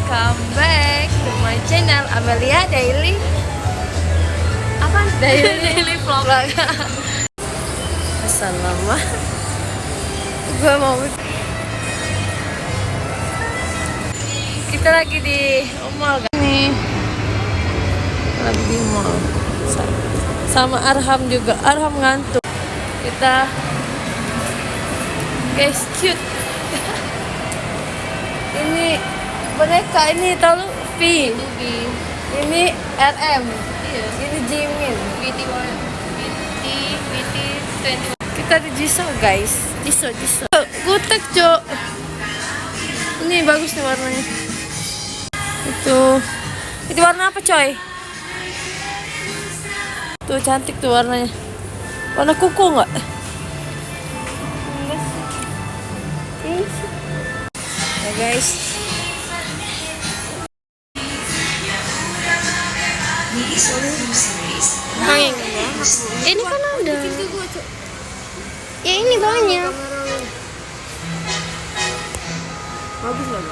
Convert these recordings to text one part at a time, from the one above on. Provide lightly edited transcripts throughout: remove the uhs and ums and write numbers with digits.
welcome back to my channel Amelia Daily. Apa? Daily vlog. Assalamualaikum. Gue mau. Kita lagi di mall kan nih. Lagi di mall. Sama Arham juga. Arham ngantuk. Kita guys cute. Ini boneka ini tahu V. Ini RM. Iya. Ini Jimin. VT 21. Kita di Jisoo guys. Jisoo. Kutek cok. Ini bagus nih warnanya. Itu warna apa coy? Tuh cantik tuh warnanya. Warna kuku nggak? Ya guys. Ini kan ada. Ya ini banyak. Bagus loh.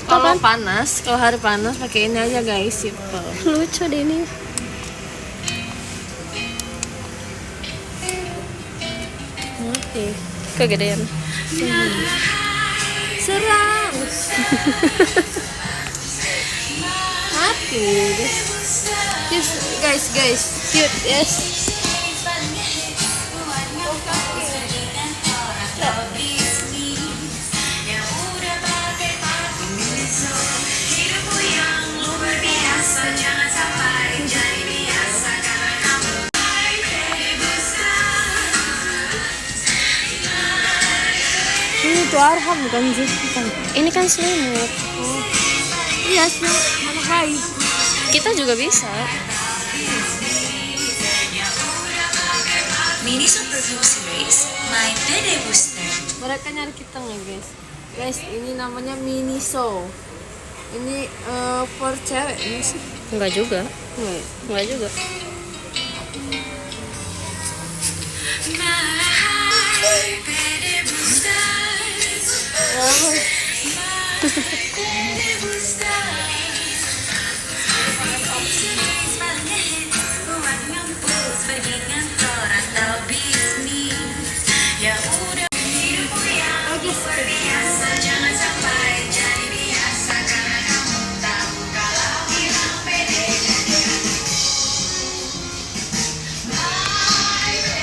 Kalau panas, kalau hari panas pakai ini aja guys, simple. Lucu deh ini. Oke. Kegedean. Serang. Happy. Yes, guys, cute, yes. Ini tuh Arham bukan sih? Bukan. Ini kan selimut. Oh. Iya, selimut mana hai. Kita juga bisa. Miniso Perfume Series, My Pede Booster. Mereka nyari kita nggak guys? Guys, ini namanya Miniso. Ini for cewek ini sih? Enggak juga. Enggak juga.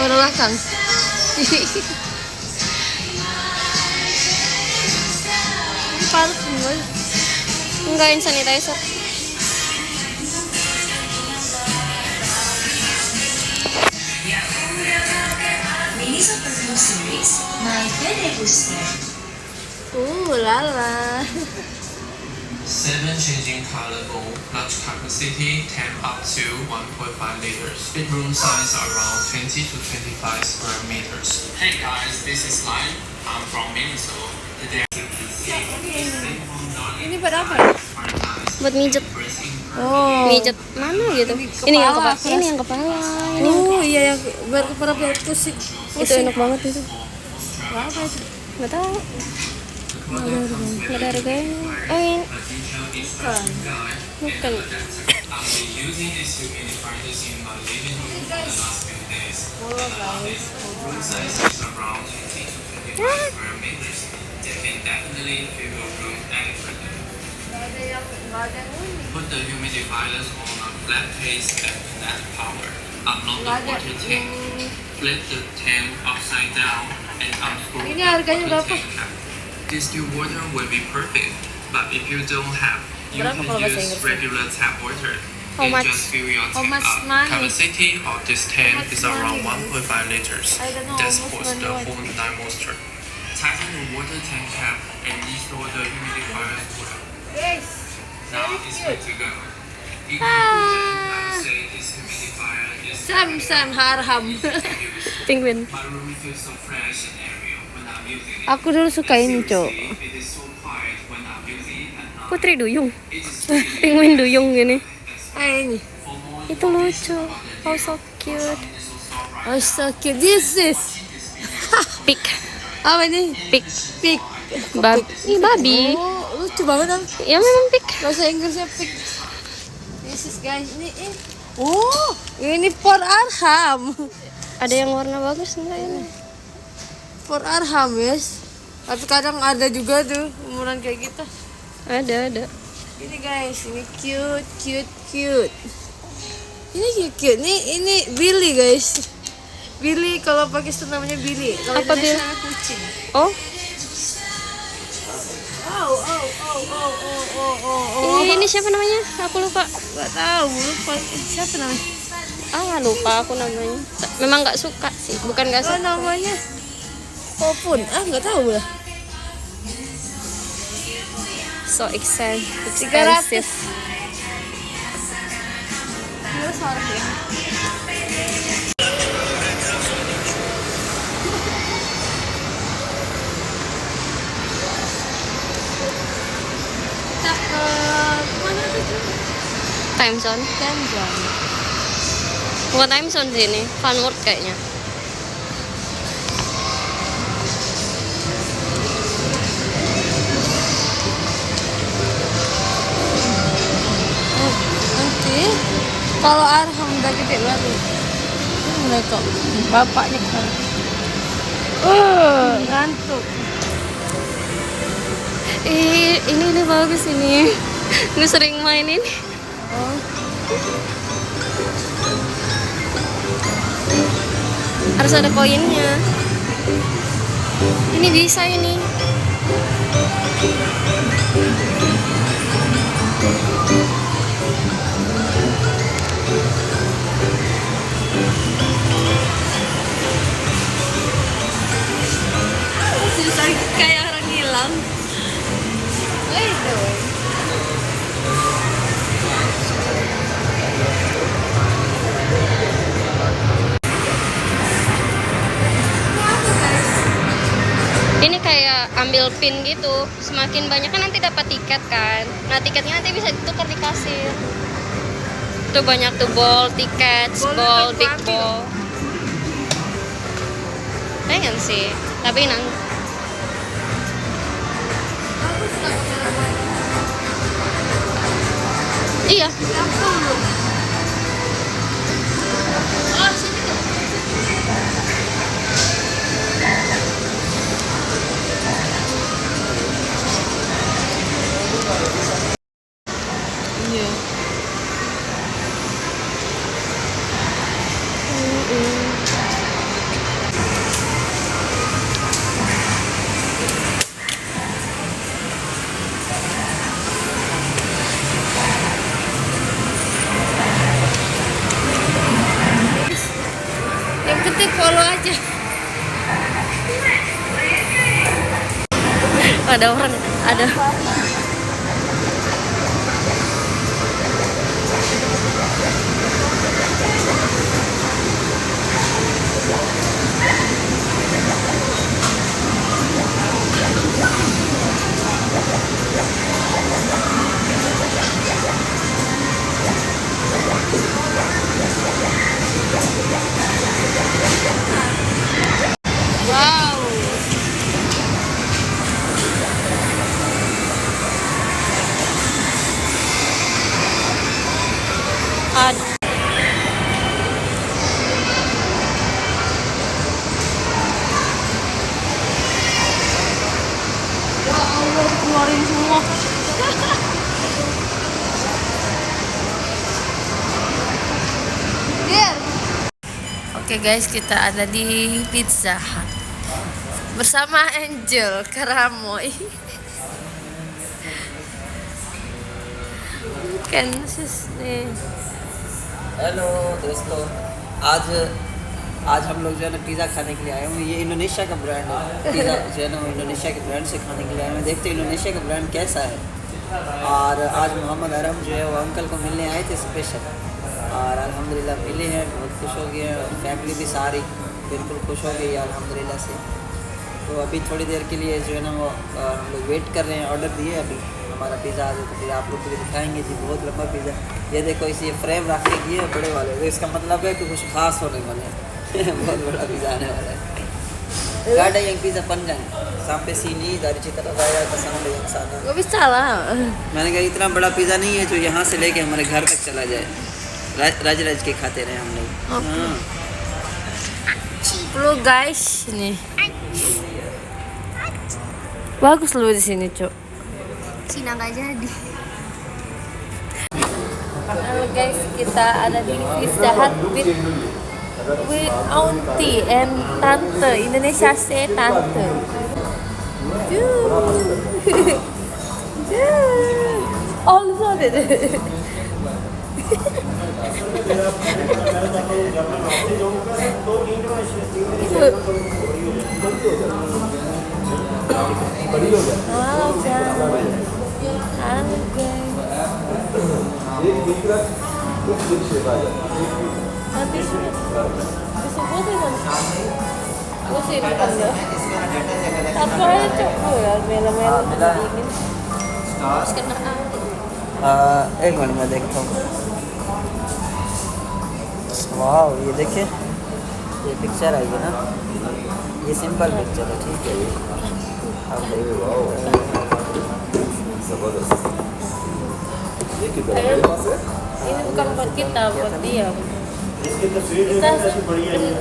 Orang belakang. Ini parfum guys. Enggak, hand sanitizer. Miniso Perfume Series, My Pede Booster. Lala. 7 changing color bowl, large capacity, temp up to 1.5 liters. Bedroom size around 20 to 25 square meters. Hey guys, this is Lion. I'm from Miniso. Today Ini buat apa? Buat mijet. Oh. Mijet mana gitu? Ini yang kepala. Ini yang kepala. Ini Oh iya yang biar kepala biar pusing. itu enak banget itu. Apa itu? Enggak tahu. Enggak ada harganya. Oh, ini bukan. I've been using these humidifiers in my living room for the last few days. Room size is around 20 to 25 square meters. They can definitely fill your room adequately. Put the humidifiers on a flat base and net power. Unload the water tank. Flip the tank upside down and unscrew Ini the harganya water berapa? tank cap. Distilled water will be perfect, but if you don't have, you Berapa can kalau bahasa use Inggrisnya? regular tap water. How And much? just fill your How tank much up. money? Capacity of this tank much is around money? 1.5 liters. I don't know, That how much supports the money? whole night moisture. Tighten the water tank cap and install the humidifier as well. Guys. Now it's good to go. In conclusion, I would say this humidifier is Sam Arham. Penguin. my room feels so fresh and aerial when I'm using it. Aku dulu suka ini, Cok. Seriously, it is so quiet when I'm using it at night. Putri Duyung. It is really Penguin Duyung gini. Ini. for more Itu lucu. Oh, so cute. Oh, so cute. This is Pig. apa ini? Pig. Pig. Ih, babi. Oh, lucu banget dong. Ya memang pig. Bahasa Inggrisnya pig. This is guys. Ini. Oh, ini for Arham. Ada yang warna bagus enggak ini? For Arham, yes. Tapi kadang ada juga tuh umuran kayak gitu. Ada. Ini guys, ini cute. Ini cute. Ini Billy guys. Billy kalau Pakistan namanya Billy. Kalau Apa Indonesia Bill? namanya kucing. Oh, Oh. ini siapa namanya? Aku lupa. Gak tahu, lupa. Siapa namanya? Lupa aku namanya. Memang nggak suka sih, bukan nggak Oh, suka. namanya Popun. Nggak tahu lah. So expensive. 300. Ini sorry ya. Kita ke mana tuh? Time zone. Kenjon. Bukan time zone sini, Fun World kayaknya. Nanti kalau Arham udah gede baru mereka bapaknya kan. Ngantuk. Ini bagus ini. Gue sering main ini. Oh. Harus ada koinnya. Ini bisa ini. Susah kayak orang hilang. Itu. Ini kayak ambil pin gitu. Semakin banyak kan nanti dapat tiket kan. Nah, tiketnya nanti bisa ditukar di kasir. Tuh banyak tuh ball, tiket, ball, big ball. Pengen sih, tapi iya. Iya. Yang penting follow aja. Ada orang, ada. Wow. Ada. Ya Allah, keluarin semua. Dear. Oke guys, kita ada di Pizza Hut bersama Angel Karamoy. Bukan sis nih. Hello दोस्तों, आज आज हम लोग जो है ना पिज़्ज़ा खाने के लिए आए हुए हैं। ये इंडोनेशिया का ब्रांड है। पिज़्ज़ा जो है ना वो इंडोनेशिया के ब्रांड से खाने के लिए आए हुए हैं। देखते हैं इंडोनेशिया का ब्रांड कैसा है। और आज मोहम्मद अरम जो है वो अंकल को मिलने आए थे स्पेशल, और अल्हम्दुलिल्लाह मिले हैं, बहुत खुश हो गए हैं। फैमिली भी सारी बिल्कुल खुश हो गई है अल्हम्दुलिल्लाह से। तो अभी थोड़ी देर के लिए जो है ना वो हम लोग वेट कर रहे हैं। ऑर्डर दिए अभी, हमारा पिज़्ज़ा आ जाए तो फिर आप लोग को भी दिखाएंगे जी। बहुत लंबा पिज़्ज़ा, ये देखो इसे फ्रेम रख के किए बड़े वाले, तो इसका मतलब है कि कुछ खास होने वाले हैं। बहुत बड़ा पिज़्ज़ा आने वाला है। Gak ada yang pizza panjang sampai sini dari Citaraya ke sana ada yang sana. Gak bisa lah. मैंने कहा इतना बड़ा पिज़्ज़ा नहीं है जो यहाँ से लेके हमारे घर तक चला जाए। राज राज के खाते रहे हम लोग। हाँ। 10 guys ini. Bagus loh di sini, Cok. Cina nggak jadi. Halo guys, kita ada di Pizza Hut with auntie and tante. Indonesia say tante. Oh, lu so deh. Halo guys. Halo guys. Nanti disebut kan? Gue sih bukan ya. Apa aja coba ya, melo-melo dingin. Terus kena angin. एक मिनट में देखता हूँ। वाह, ये देखिए, ये पिक्चर आएगी ना, ये सिंपल पिक्चर है, ठीक है। अब Ini bukan buat kita, buat dia. Kita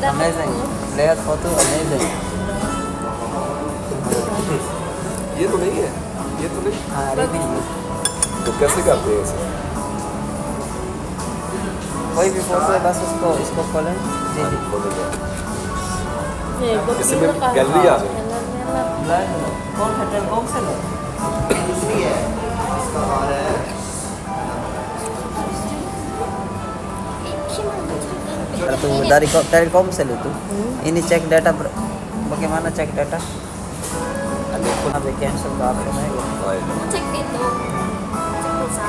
amazing, layer photo amazing. ये तो नहीं है, ये तो नहीं। हाँ, रिव्यू। तो कैसे करते हैं इसे? कोई भी फोटो है बस उसको इसको खोलें। जी जी। Nih, buat इसमें dia kan. गैलरी आ जाए। कौन सा टेलीकॉम से लो? Tuh dari Telkomsel itu. Ini cek data bagaimana cek data? Ada cancel ke apa namanya? Cek itu. Cek pulsa.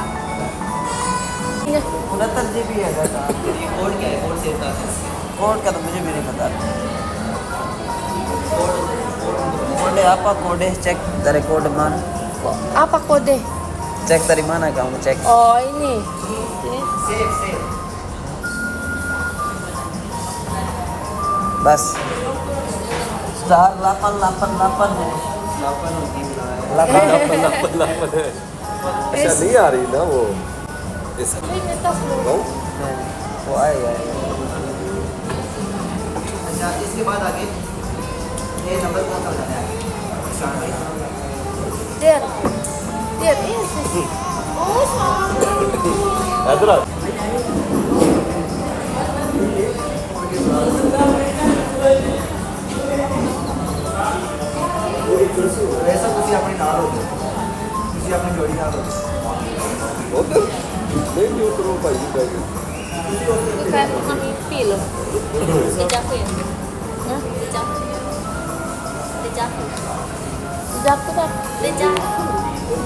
Iya. 69 GB है डाटा। ये कोड क्या है? कोड से होता है। कोड का तो मुझे भी नहीं पता। कोड है apa kode cek dari kode mana? Apa kode? Cek dari mana kamu cek? Oh, ini. Save. बस स्टार 888 है। 888 है। अच्छा नहीं आ रही ना वो इस Ini tas lu. वो आएगा। अच्छा इसके बाद आगे ये नंबर कौन सा बताना है? Dir. Dir, iya sih. Oh, sama. Hydra ऐसा कुछ अपने नाल हो किसी अपनी जोड़ी नाल हो उधर नहीं नहीं उधर वो भाई बैठ Kayak pernah mimpi loh. Dejavu ya? Hah? Dejavu. Dejavu. Jaku dah. Dejavu.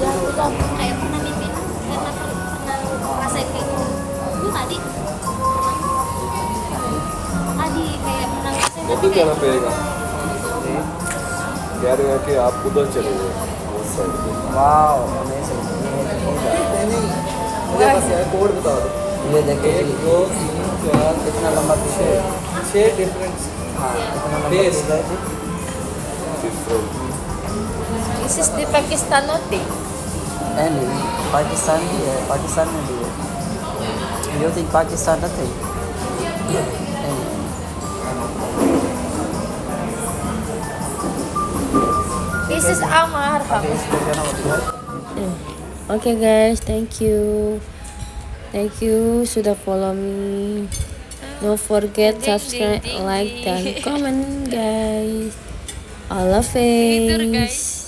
Jaku dah. Kayak pernah mimpi, karena pernah ngerasain kayak gitu. Lu tadi kayak pernah ngerasain वो tapi भी kayak कहना पड़ेगा कह रहे हैं कि आप उधर चले गए उस साइड पे वाओ अमेजिंग। मुझे बस ये कोड बता दो ये देखिए 1 2 3 4 कितना लंबा पीछे 6 डिफरेंस। हाँ कितना लंबा पीछे है जी? Different This is di Pakistan nanti. नहीं पाकिस्तान भी है, पाकिस्तान में भी है। You think पाकिस्तान नहीं? This is Amar. Okay guys, thank you sudah follow me. Don't forget subscribe, like dan comment guys. Allah Hafiz.